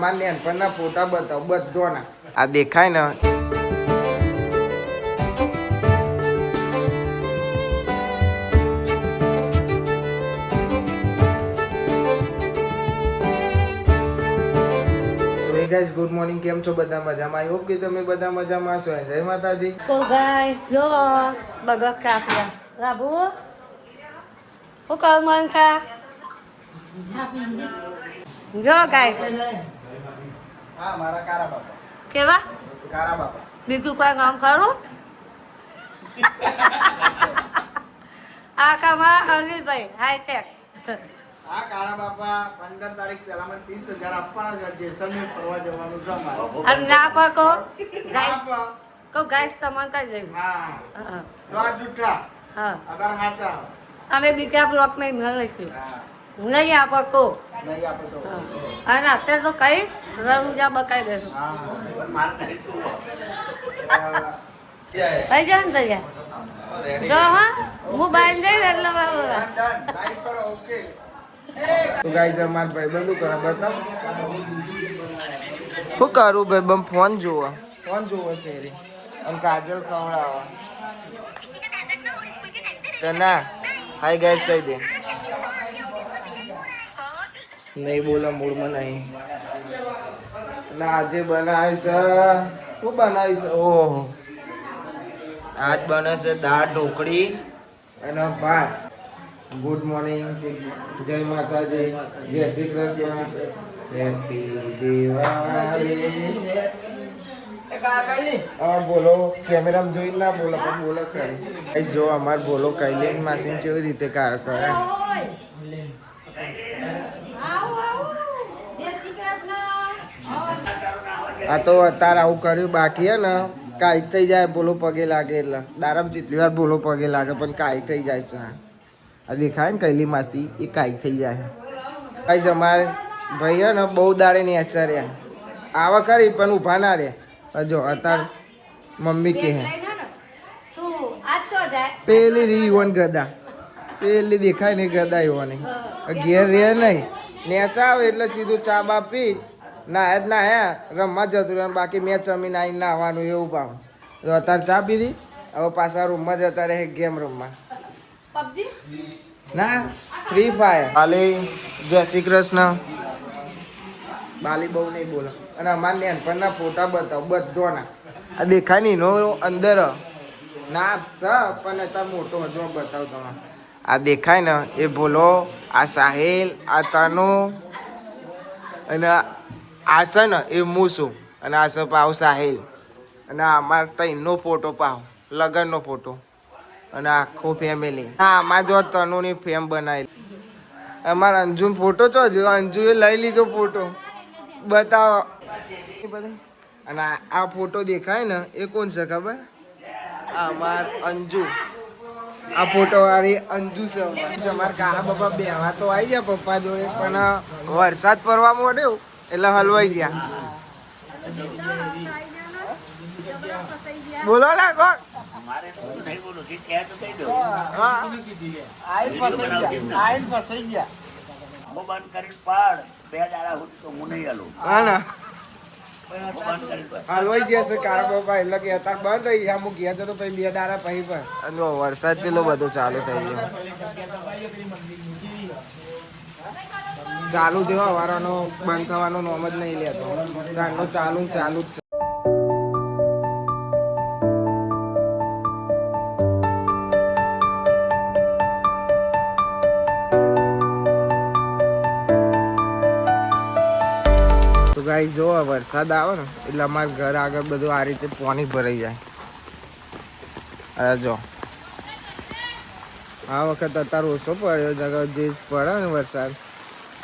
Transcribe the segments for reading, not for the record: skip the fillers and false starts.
નાનપણના ફોટા બતાવ બધોના. આ દેખાય ને ગાઈસ ગુડ મોર્નિંગ. કેમ છો બધા? મજામાં? આઈ હોપ કે તમે બધા મજામાં છો. જય માતાજી. તો ગાઈસ જો બગા કાપલા રાબુ હું કર મન ખા જો ગાઈસ હા મારા કારા બાપા. કેવા કારા બાપા? બીજું કોઈ કામ કરું આ કામા અનિલભાઈ હાઈટેક. આ કારા બાપા 15 તારીખ પહેલા મને 30,000 આપવાના છે. જેસલમેર ફરવા જવાનું છે અમારે. અને ના પકો ગાઈસ કો ગાઈસ સામાન કઈ દે. હા તો આ જુઠ્ઠા. હા આધાર હાચા. અમે બીજા બ્લોક માં મળીશું. નહીં આપો કો નહીં આપો તો. અને અત્યારે તો કઈ રમજા બકાઈ દેશું. હા માર નહીં તું. કઈ જાય ને તૈયાર જો હા હું બહાર જઈ એટલે ડન લાઈક કરો. ઓકે તો ગાઈસ અમાર ભાઈ બધું કરે બતાવ. શું કરું ભાઈ? બમ ફોન જોવા. ફોન જોવો છે રે. અને કાજલ ખવડાવવા તો ના. હાય ગાઈસ કહી દે. નહીં બોલો મૂળમાં નહીં. ના આજે બનાવીશ. શું બનાવીશ? ઓહો આજ બને છે દાળ ઢોકળી અને ભાત. Good morning. જય માતાજી. જય શ્રી કૃષ્ણ. હેપી દિવાળી. બોલો કેમેરામાં જોઈ ના બોલો પણ બોલો ખરી. જો અમાર બોલો કૈલેન માસી કેવી રીતે કાર કરે. આ તો અત્યારે આવું કર્યું બાકી હે ને કાંઈ થઈ જાય. બોલો પગે લાગે એટલે દારામ જેટલી વાર બોલો પગે લાગે પણ કાંઈ થઈ જાય છે. આ દેખાય ને કૈલી માસી એ કાંઈ થઈ જાય. કાંઈ અમારે ભાઈ હે ને બહુ દાડે ને રહ્યા આવા ખરી પણ ઊભા ના રહે. જો અત્યારે મમ્મી કે હે પેલી રીવન ગદા પેલી દેખાય ને ગદા એવાની ઘેર રહે નહીં. નેચા આવે એટલે સીધું ચા બા પી ના ના હે રમવા જતું રહે. બાકી મેં જમીન આવીને નાહવાનું એવું પાવ. તો અત્યારે ચા પીધી. હવે પાછા રૂમમાં જતા રહે ગેમ રમવા. ના ફ્રી ફાયર. બાલી જય શ્રી કૃષ્ણ. બાલી બહુ નહીં બોલો. અને અમારા નાનપણના ફોટા બતાવ બધોના. આ દેખાય ને એનો અંદર ના સ પણ અત્યારે મોટો હજુ બતાવ તમે. આ દેખાય ને એ બોલો. આ સાહિલ આ તનુ અને આ છે ને એ મૂસું અને આ છે પાવ સાહિલ. અને અમારે ત્રણનો ફોટો પાવ લગ્નનો ફોટો અને આખું ફેમિલી. હા અમારે જો તનુની ફેમ બનાવેલી. અમારા અંજુનો ફોટો તો જો અંજુએ લઈ લીધો ફોટો બતાવો. અને આ ફોટો દેખાય ને એ કોણ છે ખબર? આ અમાર અંજુ. આ ફોટો વાળી અંજુ છે. અમારા કાકા બાપા બેહવા તો આવી ગયા પપ્પા જોડે પણ વરસાદ પડવા માંડ્યો એટલે હલવાઈ ગયા. બોલો ના કોક હલવાઈ ગયા છે કારા બાપા એટલે કે અત્યારે બંધ થઈ ગયા. હું ગયા તો પછી 2 દાડા પછી પણ વરસાદ પેલો બધો ચાલુ થઈ ગયો. ચાલુ થયો વારનો બંધ થવાનો નોમ જ નહીં લેતો. ચાલુ ચાલુ ચાલુ જ છે. તો ગાઈસ જો વરસાદ આવે ને એટલે અમારા ઘર આગળ બધું આ રીતે પાણી ભરાઈ જાય. અરે જો આ વખત અત્યારે ઓછો પડ્યો જગા જે પડે ને વરસાદ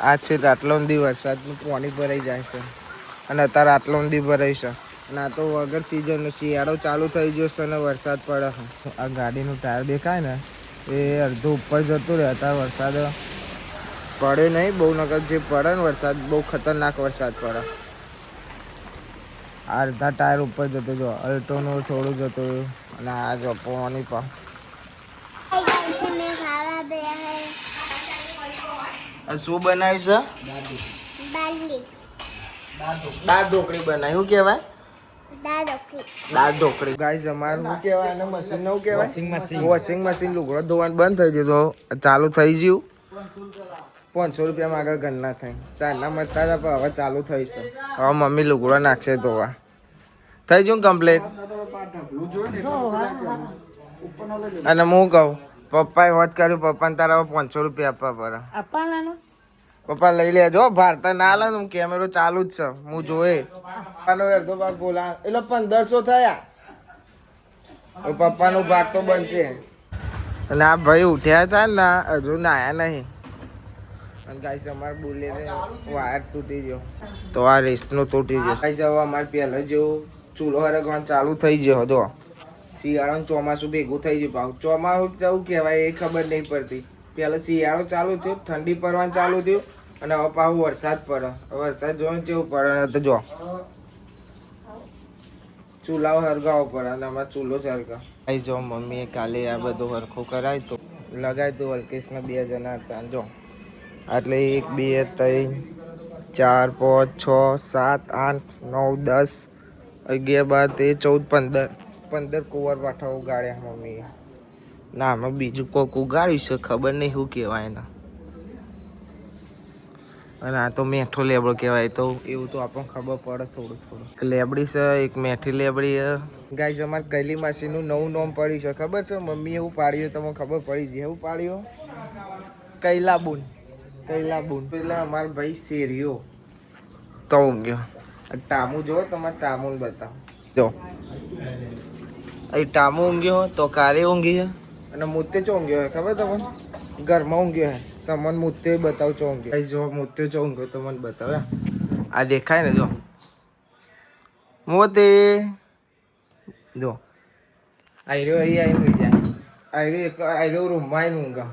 આ છે આટલો ઊંધી વરસાદનું પાણી ભરાઈ જાય છે. અને અત્યારે આટલો ઊંધી ભરાઈ છે. ના તો વગર સિઝનનો શિયાળો ચાલુ થઈ ગયો છે અને વરસાદ પડે. આ ગાડીનું ટાયર દેખાય ને એ અડધો ઉપર જતું રહે. અત્યારે વરસાદ પડે નહીં બહુ. નકર જે પડે ને વરસાદ બહુ ખતરનાક વરસાદ પડે. અડધા ટાયર ઉપર જતો જો અલ્ટોનું થોડું જતું અને આ જો પાણી પણ. શું બનાવ્યું છે? દાળ ઢોકળી બનાવી શું કહેવાય? દાળ ઢોકળી. ગાઈસ અમારું શું કહેવાય એને મશીન નું કહેવાય? વોશિંગ મશીન લુગડો ધોવાનું બંધ થઈ ગયું તો ચાલુ થઈ ગયું. 500 રૂપિયામાં આગળ ગણના થાય. ચારના મસ્તા હતા પણ હવે ચાલુ થઈ છે. હવે મમ્મી લુગડો નાખશે ધોવા. થઈ ગયું કમ્પ્લીટ. અને હું કહું પપ્પાએ વાત કર્યું પપ્પાને તારા 500 રૂપિયા આપવા પડે. આપવાના પપ્પા લઈ લેજો ભારતા ના લે ને કેમેરો ચાલુ જ છે હું જોયે. પપ્પાનો અડધો ભાગ બોલા એટલે 1500 થયા. પપ્પાનો ભાગ તો બનશે. અને આ ભાઈ ઉઠ્યા હતા ને હજુ નાયા નહીં. અને ગાઈસ અમારે બોલે વાયર તૂટી ગયો તો આ રેસનો તૂટી ગયો. ગાઈસ હવે અમારે પહેલા જેવું ચૂલો હરગવાનું ચાલુ થઈ ગયો. જો શિયાળો ચોમાસું ભેગું થઈ ગયું. ભાવ ચોમાસું જવું કહેવાય એ ખબર નહીં પડતી. પહેલાં શિયાળો ચાલુ થયો, ઠંડી પડવાનું ચાલુ થયું અને હવે પાછું વરસાદ પડે. વરસાદ જોઈને કેવું પડે તો જો ચૂલાઓ હરગાવો પડે અને અમારે ચૂલો જ હરગા. ભાઈ જો મમ્મીએ કાલે આ બધું હરખું કરાય તો લગાવી તો અલ્કેશના 2 જણા હતા. જો એટલે 1 2 3 4 5 6 7 8 9 10 11 12 13 14 15 કુંવર પાઠા ઉગાડ્યા મમ્મીએ. ના આમાં બીજું કોઈક ઉગાડ્યું છે ખબર નહીં શું કહેવાય એના. અને આ તો મેઠો લેબડો કહેવાય તો એવું તો આપણને ખબર પડે થોડું થોડું. એક લેબડી છે એક મેઠી લેબડી છે. ગાઈસ અમારે કૈલી માસીનું નવું નામ પડ્યું છે ખબર છે? મમ્મી એવું પાડ્યું તમને ખબર પડી ગઈ. એવું પાડ્યું કૈલાબુન. કૈલાબુન પેલા અમારા ભાઈ શેરીઓ તો ઊંઘ્યો. ટામું જો તમારે ટામું બતાવો. જો અહીં ટામું ઊંઘ્યો તો કારે ઊંઘી છે અને મૂતે ચો ઊંઘ્યો હોય ખબર તમને? ઘરમાં ઊંઘ્યો હે. તમને મૂતે બતાવ ચો ઊંઘ્યો. જો મૂતે ચો ઊંઘ્યો તો મને બતાવે. આ દેખાય ને જો મોતે જો આયરો અહીં આવીને જાય. આયરો રૂમમાં આવીને ઊંઘા.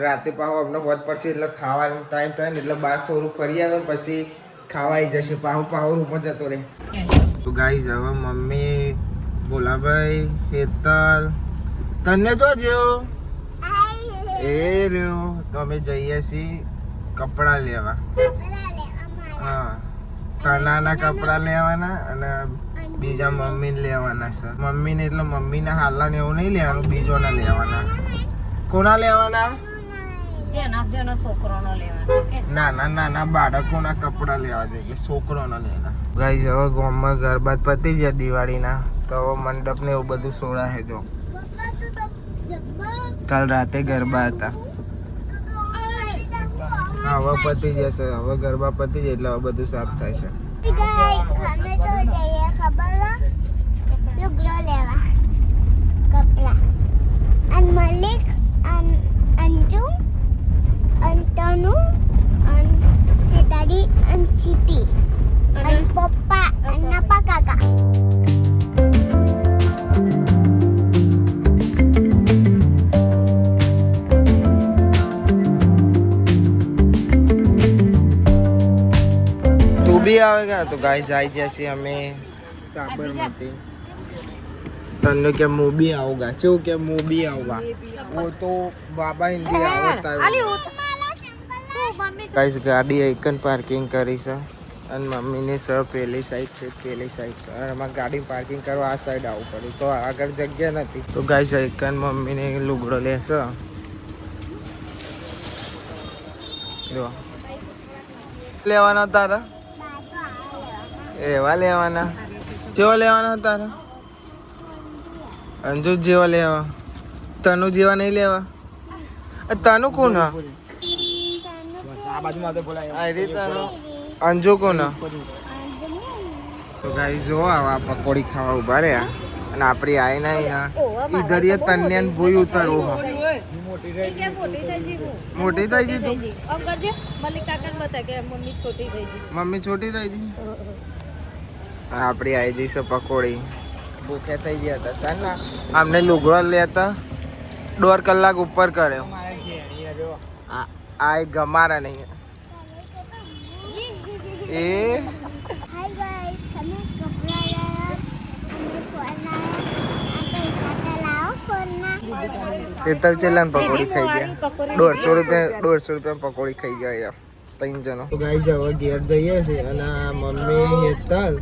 રાતે પાછું અમને હોત પડશે એટલે ખાવાનો ટાઈમ થાય ને એટલે બહાર થોડું ફરી આવે પછી ખાવાઈ જશે. પાછું રૂમમાં જતો રહે. તો ગાઈસ હવે મમ્મી ભોલાભાઈ હેતલ તને તો જો એ રહ્યો તો અમે જઈએ છીએ કપડાં લેવા. હા તનાના કપડાં લેવાના અને બીજા મમ્મીને લેવાના છે. મમ્મીને એટલે મમ્મીના હાલના એવું નહીં લેવાનું, બીજોના લેવાના. કોના લેવાના? નાના નાના બાળકોના કપડાં લેવા જોઈએ, છોકરોના લેવાના. ગાઈસ હવે ગામમાં ગરબા પતી ગયા દિવાળીના તો હવે મંડપ ને એવું બધું સોળાશે. જો કાલ રાતે ગરબા હતા. હવે પતી જશે. હવે ગરબા પતી જાય એટલે હવે બધું સાફ થાય છે. મલિક અંજુ અંતનુ સેતાડી અંચીપી અને પપ્પા અન્નાપા કાકા. તું બી આવેગા તો ગાઈસ આવી જશે અમે साबरमती. तन्ने क्या मूवी आऊंगा चो क्या मूवी आऊंगा वो तो बाबा हिंदी आवता है. गाइस गाड़ी एकन पार्किंग करी છે અને મમ્મીને સ પેલી સાઈડ છે પેલી સાઈડ છે અને અમારે ગાડી પાર્કિંગ કરવા આ સાઈડ આવવું પડ્યું તો આગળ જગ્યા નથી. તો ગાઈસ એકન મમ્મીને લુગડો લેશે. જો લેવાના તારા એવા લેવાના કેવા લેવાના તારા? અંજુ જેવા લેવા, તનુ જેવા નહીં લેવા. તનુ કોણ? અંજુ કોણ? તો ગાઈસ જો આવા પકોડી ખાવા ઉભા રહ્યા અને આપણી આઈ ના ઈધર ये तन्ने भूई उतरो મોટી થઈ ગઈ તું. મમ્મી છોટી થઈ ગઈ. આપણી આવી જઈ છે પકોડી. ભૂખ્યા થઈ ગયા હતા ચાલ ના અમને લુગડો લેતા 1.5 કલાક ઉપર કર્યો. આ ગમારા નહીં એ हाय गाइस हमें कपड़ा लाया फोन એ તક ચેલા પકોડી ખાઈ ગયા. 150 રૂપિયા 150 રૂપિયા પકોડી ખાઈ ગયા. ત્રણ જણો. તો ગાઈસ હવે ઘેર જઈએ છે અને મમ્મી હેતલ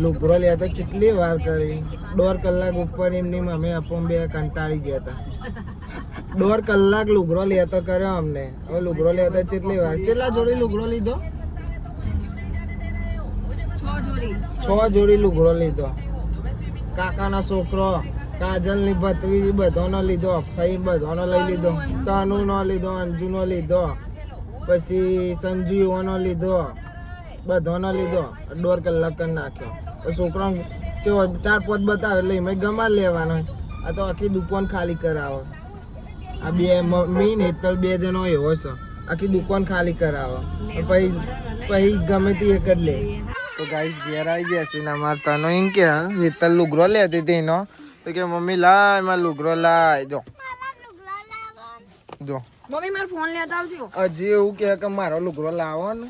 લુગરો લેતા કેટલી વાર કરી 1.5 કલાક ઉપર એમની મમ્મી આપણ બે કંટાળી ગયા હતા. 1.5 કલાક લુગરો લેતો કર્યો અમને. હવે લુગરો લેતા કેટલી વાર કેટલા જોડી લુગરો લીધો? 6 જોડી લુગરો લીધો. કાકાનો છોકરો, કાજલની ભત્રીજી બધાનો લીધો, ફઈ બધાનો લઈ લીધો, તનુનો લીધો, અંજુનો લીધો, પછી સંજીવનો લીધો, બધાનો લીધો. 1.5 કલાક કરી નાખ્યો. છોકરાને 4-5 બતાવે એટલે એમાં ગમા લેવાનો. આ તો આખી દુકાન ખાલી કરાવો. આ બે મમ્મી ને હેતલ 2 જણો એવો છે, આખી દુકાન ખાલી કરાવો. પછી ગમે તે એક જ લે. તો ગાઈસ ઘેર આવી ગયા છે ને અમારે તનો એમ કે હેતલ લુગરો લેતી હતી એનો, તો કે મમ્મી લાય એમાં લુગરો લાય. જો મમ્મી મારો ફોન લેતા આવજો. હજી એવું કે મારો લુગરો લાવો ને.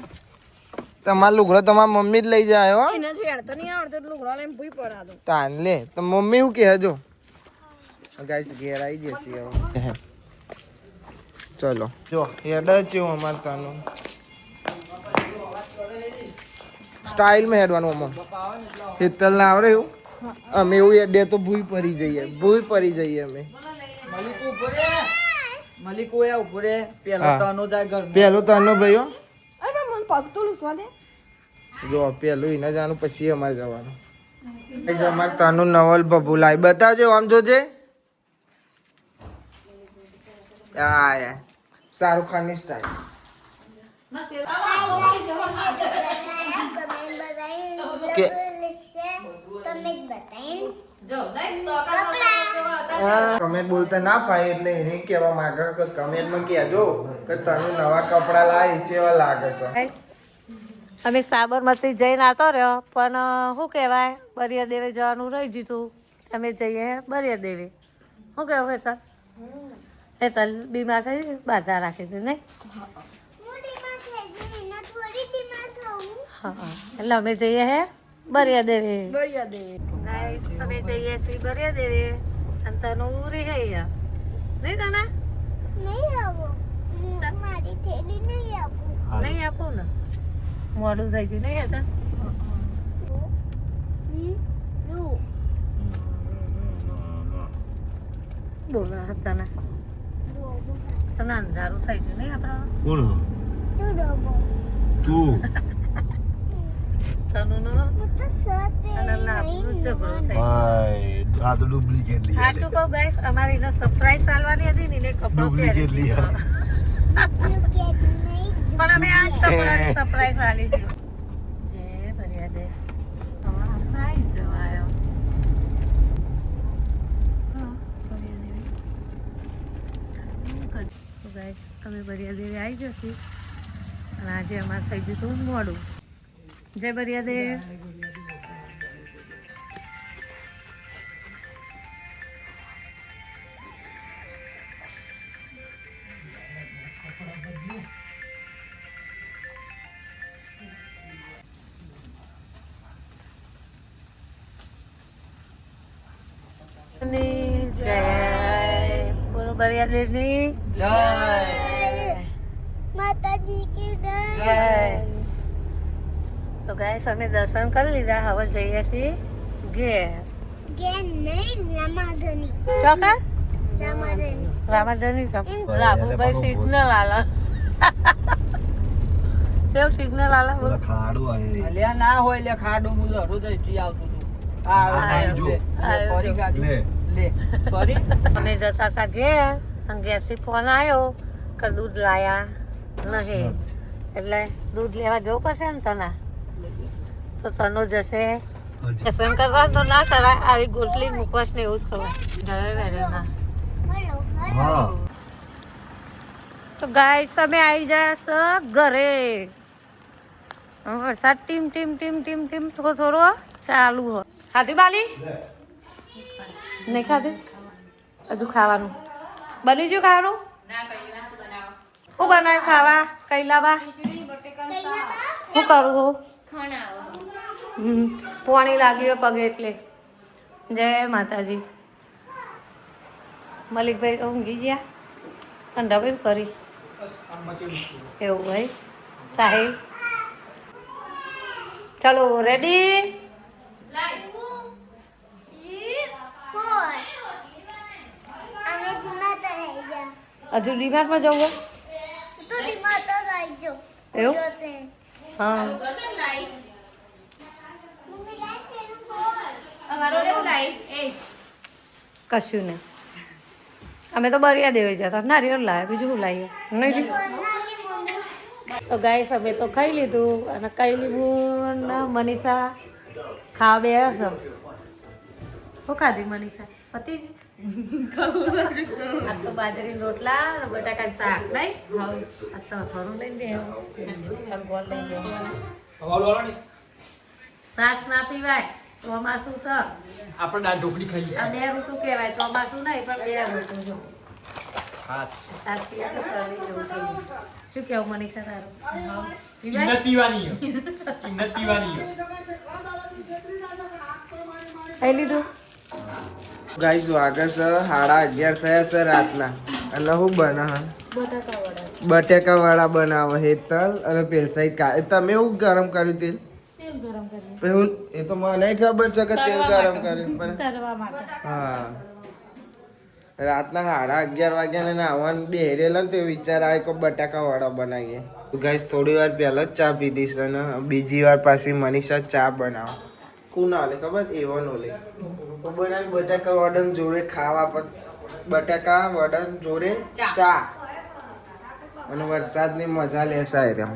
તમારો લુગરો તમારા મમ્મી જ લઈ જાય હો. એને છેડતો નહીં આવડતો એટલે લુગડા લઈને ભૂઈ પડા દો. તાન લે તો મમ્મી શું કહે? જો ગાઈસ ઘેર આવી જશે હવે. ચલો જો હેડ છે અમારે તાનું સ્ટાઇલ માં હેડવાનું. અમો હેતલ ના આવડે એવું અમે એવું હેડે તો ભૂઈ પડી જઈએ અમે. મલિકો એ ઉપરે પેલો તનો જાય ઘર પેલો તનો ભાઈઓ અરે મને પગ તો લૂસવા દે. જો પેલું એને જવાનું પછી અમારે જવાનું. અમારે તાનું નવલ બબુ લાઈ બતાવજો આમ જોજે. શાહરુખ ખાન ની સ્ટાઇલ. કમેન્ટ બોલતા ના પાય એટલે એને કહેવા માંગે કે કમેન્ટમાં કહેજો કે તને નવા કપડા લાય ચેવા લાગે છે. અમે સાબરમતી જઈને આવતો રહ્યો પણ શું કહેવાય બરિયા દેવે જવાનું રહી જીતું. અમે જઈએ બરિયા દેવે. શું કહેવું હેતલ? હેતલ બીમાર થઈ બાધા રાખી હતી નહીં? હા એટલે અમે જઈએ હે બરિયા દેવે. ગાઈસ અમે જઈએ છીએ બરિયા દેવે અને તને ઉરી હે નહીં તને નહીં આપું ને મોડું થઈ ગયું નહીં હતા. બોલો હતા ને તને અંધારું થઈ ગયું નહીં આપણા તનુનો અને લાભનું ઝઘડો થઈ ગયો. આ તો ડુપ્લિકેટ લી હાચું કહું ગાઈસ અમારી એને સરપ્રાઈઝ આલવાની હતી ને એને કપડો પહેરી દીધો. પણ અમે આજ કપડાની સરપ્રાઈઝ આલી છે. જય ભર્યા દે હમણાં આવી જવાયો. ગાઈસ અમે ભર્યા દેવી આવી જશે અને આજે અમારે થઈ ગયું હતું મોડું. જય ભર્યા દે. જય બોલો બરિયા દેવની જય માતાજી કી જય. તો ગાઈસ અમે દર્શન કરી લીધા હવે જઈએ છીએ ઘેર. રામાધની ચોકા રામાધની રામાધની રાભુભાઈ સિગ્નલ આલા કેવું સિગ્નલ આલા બોલો. ખાડો આય અલ્યા ના હોય લે ખાડો હું લડો તો જી આવતું હતું. આ જો ફરી ગાડી લે લે ફરી અમે જતા હતા ઘેર અને ઘેરથી ફોન આવ્યો કે દૂધ લાયા નહીં એટલે દૂધ લેવા જવું પડશે ને તના તો તનો જશે દર્શન કરવા તો ના કરાય આવી ગોટલી મુકવાસ ને એવું જ ખવાય. જય વેરેના. હા તો ગાઈસ અમે આવી જાય છે ઘરે. વરસાદ team team team team team થોડો થોડો ચાલુ હોય. ખાધી બાલી નહીં ખાધી હજુ ખાવાનું બની ગયું ખાવાનું. શું બનાવ્યું ખાવા કૈલાબા? શું કરું હું પોણી લાગ્યું પગે એટલે. જય માતાજી. મલિકભાઈ તો ઊંઘી ગયા અને ડબલ કરી એવું ભાઈ સાહિલ ચલો રેડી હજુ ડીમાર્ટમાં જવું હોય? એવું હા કશું નહીં અમે તો બરિયા દેવી જતા નારિયેળ લાવ્યા બીજું શું લાવીએ નહીં તો ગાઈસ અમે તો ખાઈ લીધું અને ખાઈ લીધું ને મનીષા ખાવા બે હશે શું ખાધી મનીષા પતિ જ આ તો બાજરી રોટલા અને બટાકાનું શાક નહીં આ તો થોડું લઈને બે ગોળ લઈ બે સાસ ના પીવાય ચોમાસું છે આપણે દાળ ઢોકળી ખાઈએ આ બે ઋતુ કહેવાય ચોમાસું નહીં પણ બે ઋતુ છે ખાસ સાસ પીવા તો શરદી જેવું થઈ ગયું શું કેવું મનીષા તારું કિંમત પીવાની કિંમત પીવાની ખાઈ લીધું ગાઈસ વાગે છે 11:30 થયા છે રાતના અને હું બના બટેકા વાળા બનાવે હેતલ અને પેલસાઈ તમે એવું ગરમ કર્યું તેલ એવું એ તો મને ખબર છે કે તેલ ગરમ કર્યું પણ હા રાતના 11:30 વાગ્યા ને આવવાનું બેરેલા ને તો વિચાર આવે કે બટાકા વાળા બનાવીએ ગાઈસ થોડી વાર પહેલા જ ચા પીધી છે અને બીજી વાર પાછી મનીષા ચા બનાવે કોના લે ખબર એવન ઓલે બનાવી બટાકા વડન જોડે ખાવા પર બટાકા વડન જોડે ચા અને વરસાદની મજા લેસાય તેમ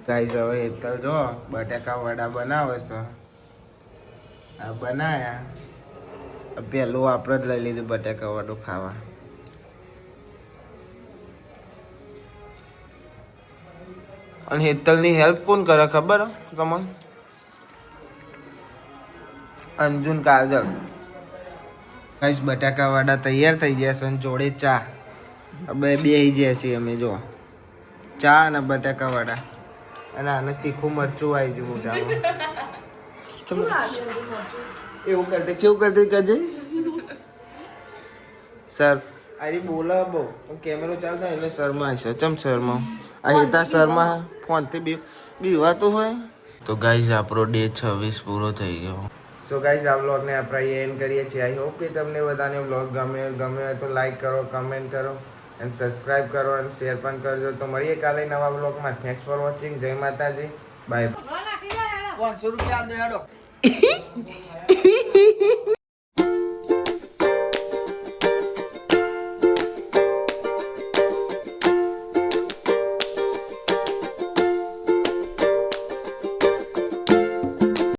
ગાઈસ હવે એ તો જો બટાકા વડા બનાવે છે આ બનાયા પેલું આપણે જ લઈ લીધું બટાકા વડું ખાવા અને હેતલની હેલ્પ કોણ કરે ખબર તમને અંજુન કાજલ ગાઈસ બટાકા વાડા તૈયાર થઈ ગયા છે અને જોડે ચા હવે બેહી ગયા છીએ અમે જો ચા અને બટાકા વાડા અને આને ચીખું મરચું આવી ગયું મોઢામાં એવું કરતી કજે સર અરે બોલા બહુ કેમેરો ચાલતો એટલે શર્મા છે ચમ શર્મા આ હેતા શર્મા ફોનથી બીવાતું હોય તો ગાઈસ આપણો ડે 26 પૂરો થઈ ગયો સો ગાઈસ આ વ્લોગને આપણે એન્ડ કરીએ છીએ આઈ હોપ કે તમને બધાને વ્લોગ ગમે હોય તો લાઈક કરો કમેન્ટ કરો એન્ડ સબસ્ક્રાઇબ કરો અને શેર પણ કરજો તો મળીએ કાલે નવા વ્લોગમાં થેન્ક્સ ફોર વોચિંગ જય માતાજી બાય 500 રૂપિયા દે હેડો